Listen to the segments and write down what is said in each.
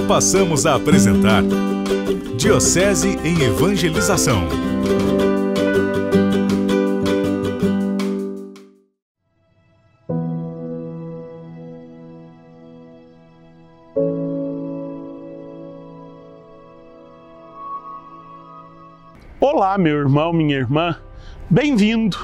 Passamos a apresentar Diocese em Evangelização. Olá, meu irmão, minha irmã, bem-vindo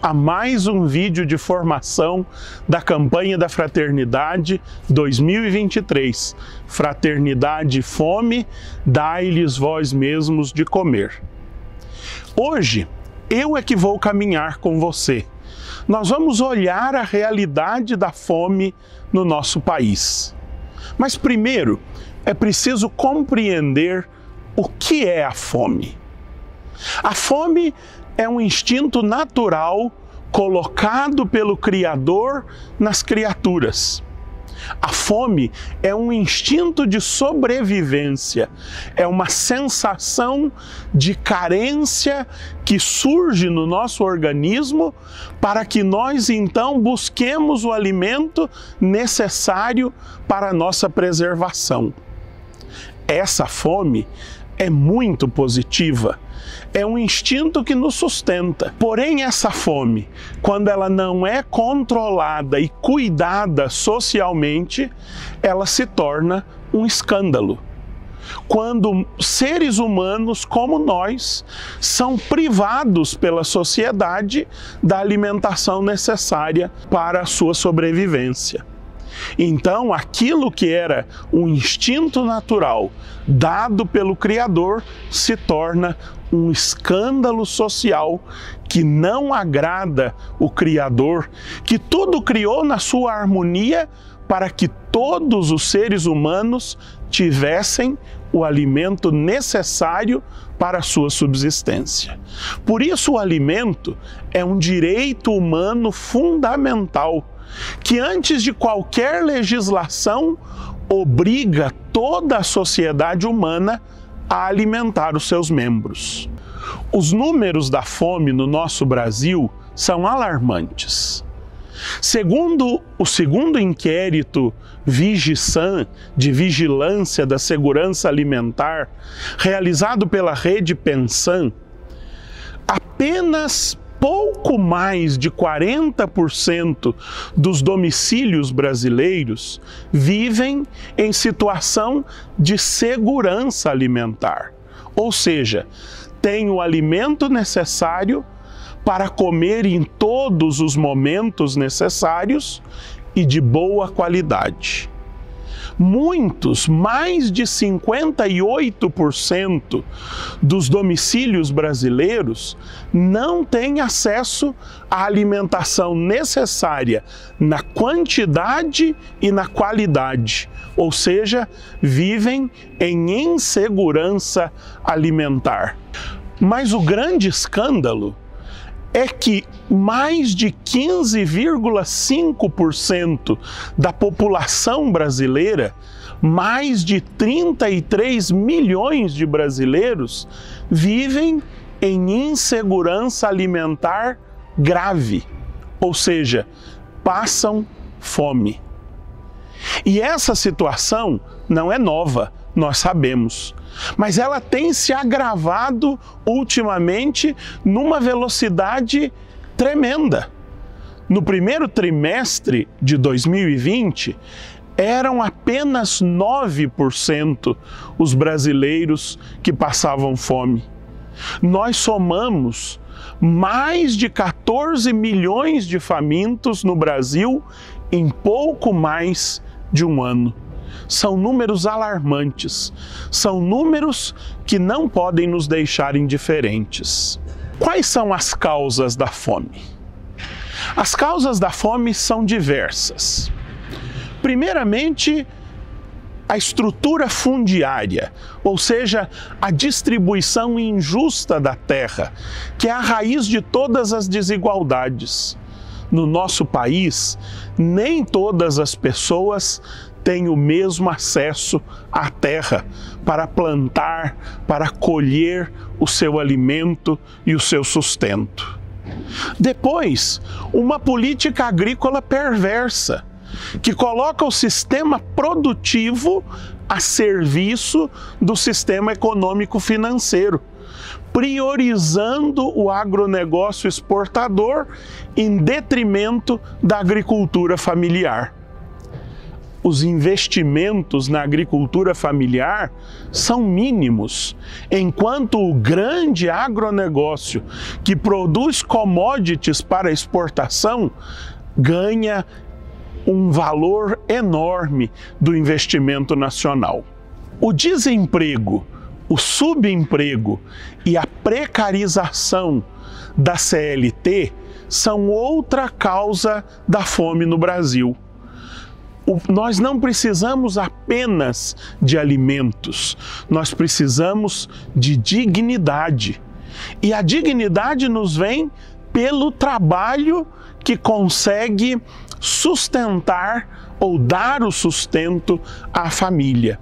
a mais um vídeo de formação da campanha da Fraternidade 2023. Fraternidade e fome, dai-lhes vós mesmos de comer. Hoje, eu é que vou caminhar com você. Nós vamos olhar a realidade da fome no nosso país. Mas primeiro, é preciso compreender o que é a fome. A fome é um instinto natural colocado pelo Criador nas criaturas. A fome é um instinto de sobrevivência, é uma sensação de carência que surge no nosso organismo para que nós então busquemos o alimento necessário para a nossa preservação. Essa fome é muito positiva. É um instinto que nos sustenta. Porém, essa fome, quando ela não é controlada e cuidada socialmente, ela se torna um escândalo. Quando seres humanos como nós são privados pela sociedade da alimentação necessária para a sua sobrevivência. Então, aquilo que era um instinto natural dado pelo Criador se torna um escândalo social que não agrada o Criador, que tudo criou na sua harmonia para que todos os seres humanos tivessem o alimento necessário para a sua subsistência. Por isso, o alimento é um direito humano fundamental, que antes de qualquer legislação obriga toda a sociedade humana a alimentar os seus membros. Os números da fome no nosso Brasil são alarmantes. Segundo o segundo inquérito Vigissan, de Vigilância da Segurança Alimentar, realizado pela Rede Pensan, apenas pouco mais de 40% dos domicílios brasileiros vivem em situação de segurança alimentar, ou seja, têm o alimento necessário para comer em todos os momentos necessários e de boa qualidade. Muitos, mais de 58% dos domicílios brasileiros não têm acesso à alimentação necessária na quantidade e na qualidade, ou seja, vivem em insegurança alimentar. Mas o grande escândalo é que mais de 15,5% da população brasileira, mais de 33 milhões de brasileiros, vivem em insegurança alimentar grave, ou seja, passam fome. E essa situação não é nova, nós sabemos, mas ela tem se agravado ultimamente numa velocidade tremenda. No primeiro trimestre de 2020, eram apenas 9% os brasileiros que passavam fome. Nós somamos mais de 14 milhões de famintos no Brasil em pouco mais de um ano. São números alarmantes, são números que não podem nos deixar indiferentes. Quais são as causas da fome? As causas da fome são diversas. Primeiramente, a estrutura fundiária, ou seja, a distribuição injusta da terra, que é a raiz de todas as desigualdades. No nosso país, nem todas as pessoas têm o mesmo acesso à terra para plantar, para colher o seu alimento e o seu sustento. Depois, uma política agrícola perversa, que coloca o sistema produtivo a serviço do sistema econômico-financeiro, priorizando o agronegócio exportador em detrimento da agricultura familiar. Os investimentos na agricultura familiar são mínimos, enquanto o grande agronegócio que produz commodities para exportação ganha um valor enorme do investimento nacional. O desemprego, o subemprego e a precarização da CLT são outra causa da fome no Brasil. Nós não precisamos apenas de alimentos, nós precisamos de dignidade. E a dignidade nos vem pelo trabalho que consegue sustentar ou dar o sustento à família.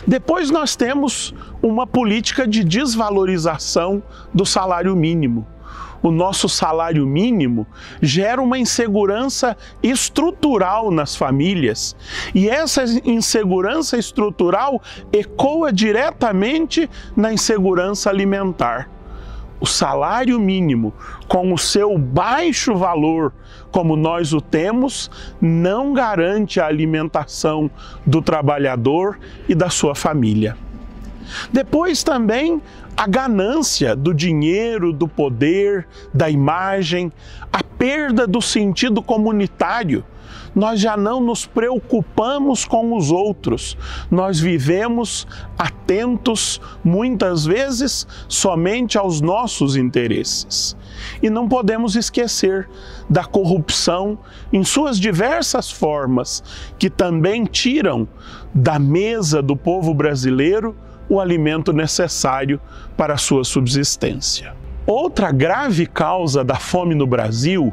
Depois nós temos uma política de desvalorização do salário mínimo. O nosso salário mínimo gera uma insegurança estrutural nas famílias e essa insegurança estrutural ecoa diretamente na insegurança alimentar. O salário mínimo, com o seu baixo valor, como nós o temos, não garante a alimentação do trabalhador e da sua família. Depois também a ganância do dinheiro, do poder, da imagem, a perda do sentido comunitário. Nós já não nos preocupamos com os outros, nós vivemos atentos, muitas vezes, somente aos nossos interesses. E não podemos esquecer da corrupção em suas diversas formas, que também tiram da mesa do povo brasileiro o alimento necessário para a sua subsistência. Outra grave causa da fome no Brasil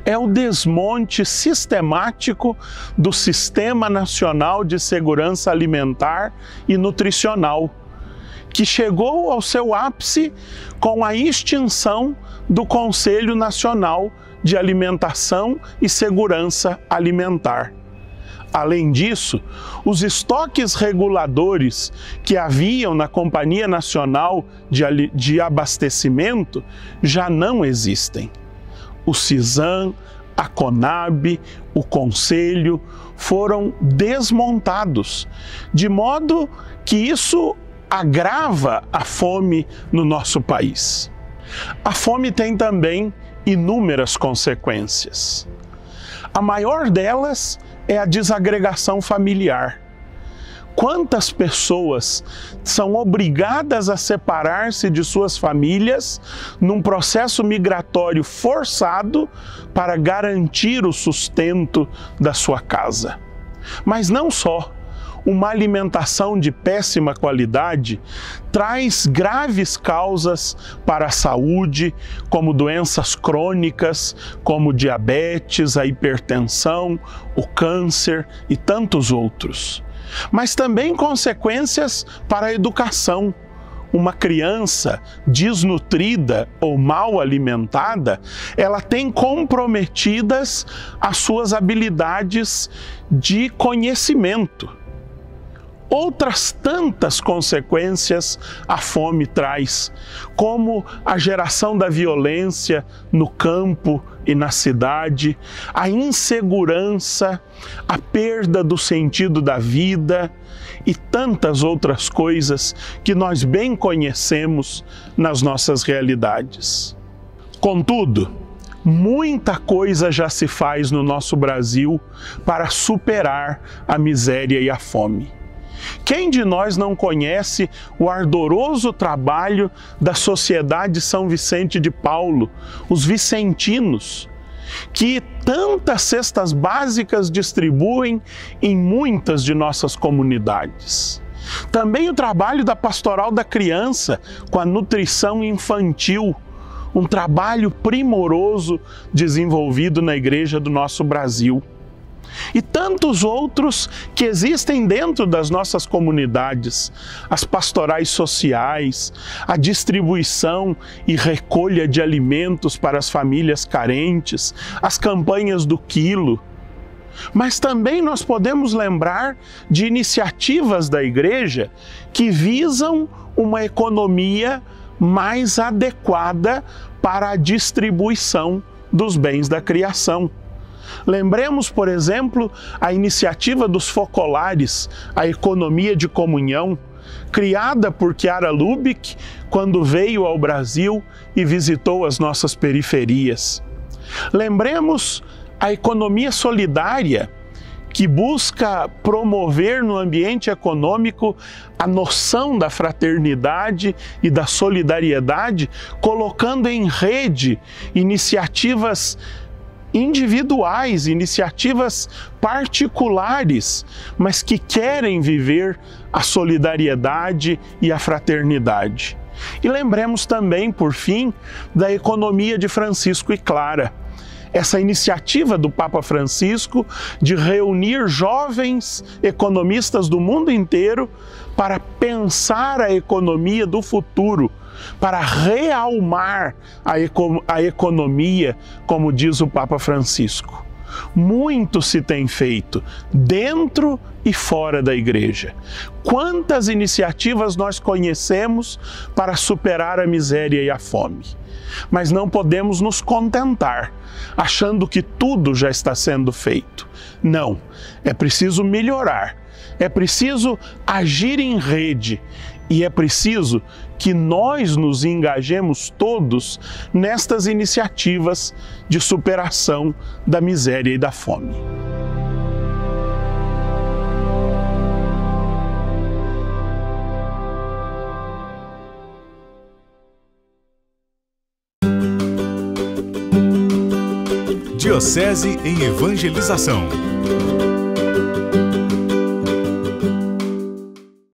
é o desmonte sistemático do Sistema Nacional de Segurança Alimentar e Nutricional, que chegou ao seu ápice com a extinção do Conselho Nacional de Alimentação e Segurança Alimentar. Além disso, os estoques reguladores que haviam na Companhia Nacional de Abastecimento já não existem. O CISAM, a CONAB, o Conselho foram desmontados, de modo que isso agrava a fome no nosso país. A fome tem também inúmeras consequências. A maior delas é a desagregação familiar. Quantas pessoas são obrigadas a separar-se de suas famílias num processo migratório forçado para garantir o sustento da sua casa? Mas não só. Uma alimentação de péssima qualidade traz graves causas para a saúde, como doenças crônicas, como diabetes, a hipertensão, o câncer e tantos outros. Mas também consequências para a educação. Uma criança desnutrida ou mal alimentada, ela tem comprometidas as suas habilidades de conhecimento. Outras tantas consequências a fome traz, como a geração da violência no campo e na cidade, a insegurança, a perda do sentido da vida e tantas outras coisas que nós bem conhecemos nas nossas realidades. Contudo, muita coisa já se faz no nosso Brasil para superar a miséria e a fome. Quem de nós não conhece o ardoroso trabalho da Sociedade São Vicente de Paulo, os vicentinos, que tantas cestas básicas distribuem em muitas de nossas comunidades? Também o trabalho da Pastoral da Criança com a nutrição infantil, um trabalho primoroso desenvolvido na Igreja do nosso Brasil. E tantos outros que existem dentro das nossas comunidades, as pastorais sociais, a distribuição e recolha de alimentos para as famílias carentes, as campanhas do quilo. Mas também nós podemos lembrar de iniciativas da igreja que visam uma economia mais adequada para a distribuição dos bens da criação. Lembremos, por exemplo, a iniciativa dos focolares, a economia de comunhão, criada por Chiara Lubich quando veio ao Brasil e visitou as nossas periferias. Lembremos a economia solidária, que busca promover no ambiente econômico a noção da fraternidade e da solidariedade, colocando em rede iniciativas individuais, iniciativas particulares, mas que querem viver a solidariedade e a fraternidade. E lembremos também, por fim, da economia de Francisco e Clara. Essa iniciativa do Papa Francisco de reunir jovens economistas do mundo inteiro para pensar a economia do futuro, para realmar a economia, como diz o Papa Francisco. Muito se tem feito dentro e fora da igreja. Quantas iniciativas nós conhecemos para superar a miséria e a fome? Mas não podemos nos contentar, achando que tudo já está sendo feito. Não, é preciso melhorar, é preciso agir em rede e é preciso que nós nos engajemos todos nestas iniciativas de superação da miséria e da fome. Diocese em Evangelização.